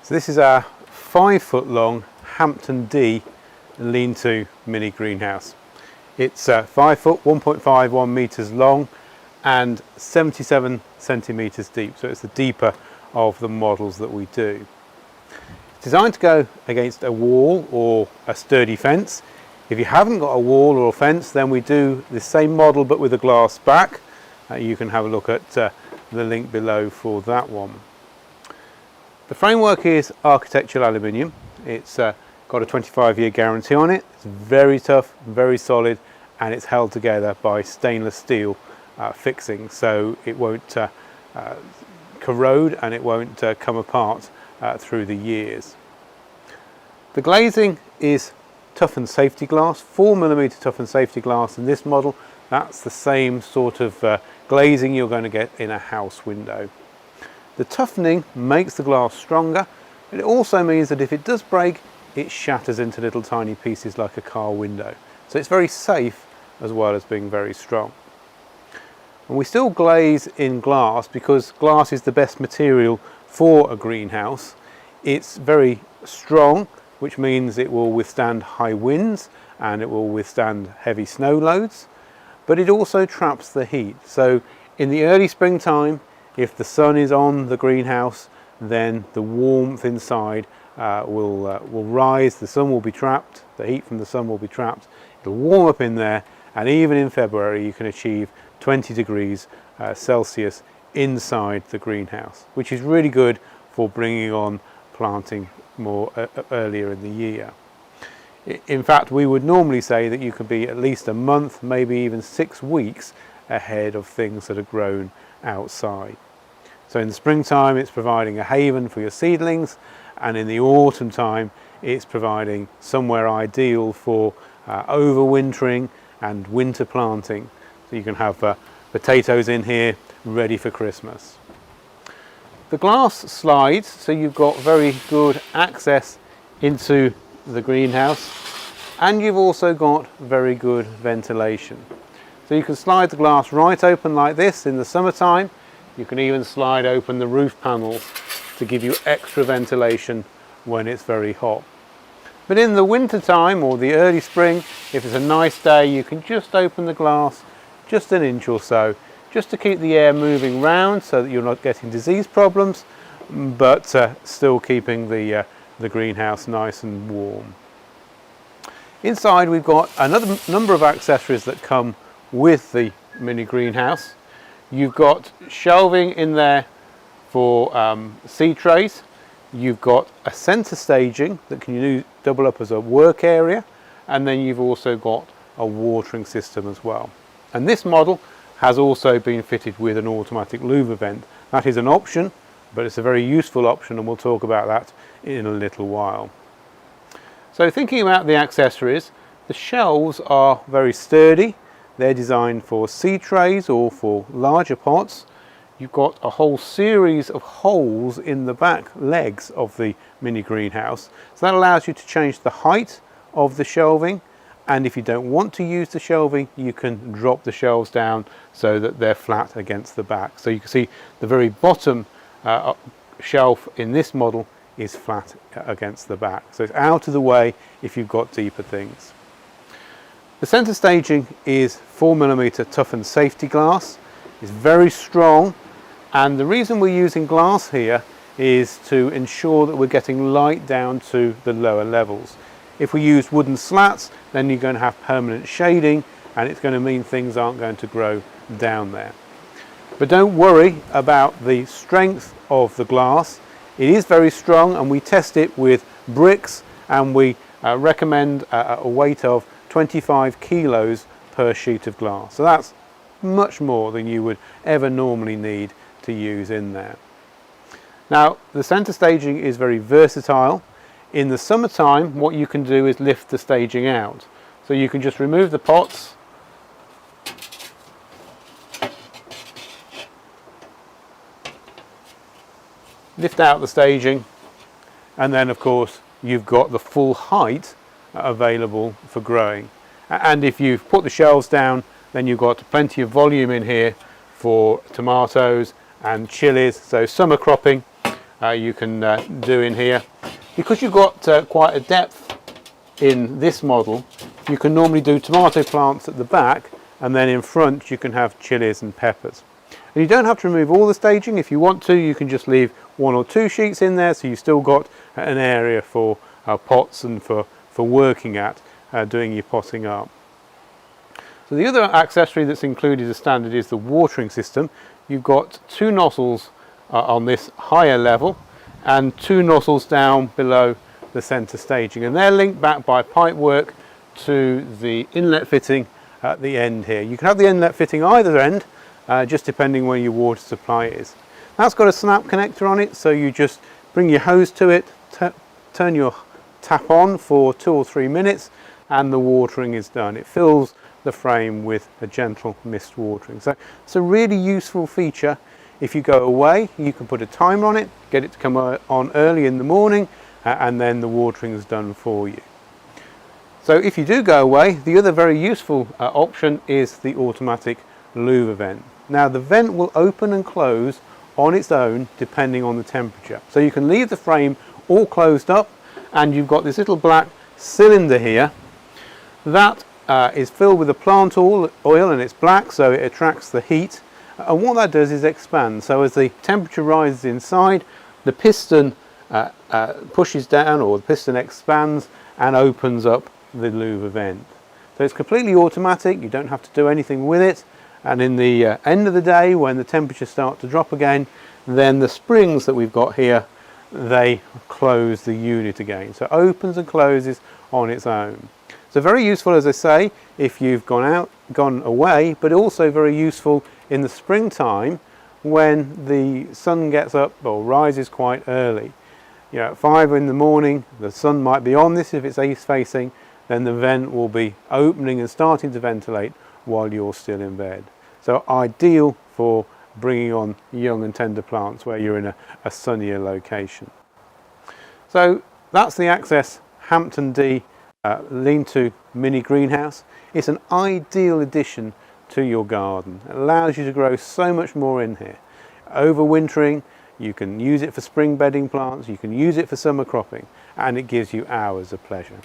So this is our 5-foot long Hampton-D lean-to mini greenhouse. It's 5 foot, 1.51 meters long and 77 centimeters deep, so it's the deeper of the models that we do. It's designed to go against a wall or a sturdy fence. If you haven't got a wall or a fence, then we do the same model but with a glass back. You can have a look at the link below for that one. The framework is architectural aluminium. It's got a 25-year guarantee on it. It's very tough, very solid, and it's held together by stainless steel fixing, so it won't corrode and it won't come apart through the years. The glazing is toughened safety glass, 4mm toughened safety glass in this model. That's the same sort of glazing you're going to get in a house window. The toughening makes the glass stronger, but it also means that if it does break, it shatters into little tiny pieces like a car window. So it's very safe as well as being very strong. And we still glaze in glass because glass is the best material for a greenhouse. It's very strong, which means it will withstand high winds and it will withstand heavy snow loads, but it also traps the heat. So in the early springtime, if the sun is on the greenhouse, then the warmth inside will rise, the sun will be trapped, the heat from the sun will be trapped, it'll warm up in there, and even in February you can achieve 20 degrees Celsius inside the greenhouse, which is really good for bringing on planting more earlier in the year. In fact, we would normally say that you could be at least a month, maybe even 6 weeks ahead of things that are grown outside. So in the springtime it's providing a haven for your seedlings, and in the autumn time it's providing somewhere ideal for overwintering and winter planting. So you can have potatoes in here ready for Christmas. The glass slides, so you've got very good access into the greenhouse, and you've also got very good ventilation. So you can slide the glass right open like this in the summertime. You can even slide open the roof panels to give you extra ventilation when it's very hot. But in the winter time or the early spring, if it's a nice day, you can just open the glass just an inch or so, just to keep the air moving round so that you're not getting disease problems, but still keeping the greenhouse nice and warm. Inside we've got another number of accessories that come with the mini greenhouse. You've got shelving in there for seed trays. You've got a centre staging that can double up as a work area, and then you've also got a watering system as well. And this model has also been fitted with an automatic louver vent. That is an option, but it's a very useful option, and we'll talk about that in a little while. So thinking about the accessories, the shelves are very sturdy. They're designed for seed trays or for larger pots. You've got a whole series of holes in the back legs of the mini greenhouse. So that allows you to change the height of the shelving, and if you don't want to use the shelving, you can drop the shelves down so that they're flat against the back. So you can see the very bottom shelf in this model is flat against the back. So it's out of the way if you've got deeper things. The centre staging is 4mm toughened safety glass. It's very strong, and the reason we're using glass here is to ensure that we're getting light down to the lower levels. If we use wooden slats, then you're going to have permanent shading, and it's going to mean things aren't going to grow down there. But don't worry about the strength of the glass. It is very strong, and we test it with bricks, and we recommend a weight of 25 kilos per sheet of glass. So that's much more than you would ever normally need to use in there. Now, the centre staging is very versatile. In the summertime, what you can do is lift the staging out. So you can just remove the pots, lift out the staging, and then of course you've got the full height available for growing. And if you've put the shelves down, then you've got plenty of volume in here for tomatoes and chilies, so summer cropping you can do in here. Because you've got quite a depth in this model, you can normally do tomato plants at the back, and then in front you can have chilies and peppers. And you don't have to remove all the staging. If you want to, you can just leave 1 or 2 sheets in there, so you've still got an area for pots and for working at doing your potting up. So the other accessory that's included as standard is the watering system. You've got 2 nozzles on this higher level and 2 nozzles down below the centre staging, and they're linked back by pipe work to the inlet fitting at the end here. You can have the inlet fitting either end, just depending where your water supply is. That's got a snap connector on it, so you just bring your hose to it, turn your tap on for 2 or 3 minutes, and the watering is done. It fills the frame with a gentle mist watering. So it's a really useful feature. If you go away, you can put a timer on it, get it to come on early in the morning, and then the watering is done for you. So if you do go away, the other very useful option is the automatic louver vent. Now the vent will open and close on its own depending on the temperature. So you can leave the frame all closed up, and you've got this little black cylinder here that is filled with a plant oil, and it's black, so it attracts the heat, and what that does is expand. So as the temperature rises inside, the piston pushes down, or the piston expands and opens up the louver vent. So it's completely automatic, you don't have to do anything with it, and in the end of the day, when the temperatures start to drop again, then the springs that we've got here, they close the unit again. So it opens and closes on its own. So very useful, as I say, if you've gone away, but also very useful in the springtime when the sun gets up or rises quite early. You know, at 5 in the morning, the sun might be on this if it's east facing, then the vent will be opening and starting to ventilate while you're still in bed. So ideal for bringing on young and tender plants where you're in a sunnier location. So that's the Access Hampton-D lean-to mini greenhouse. It's an ideal addition to your garden. It allows you to grow so much more in here. Overwintering, you can use it for spring bedding plants, you can use it for summer cropping, and it gives you hours of pleasure.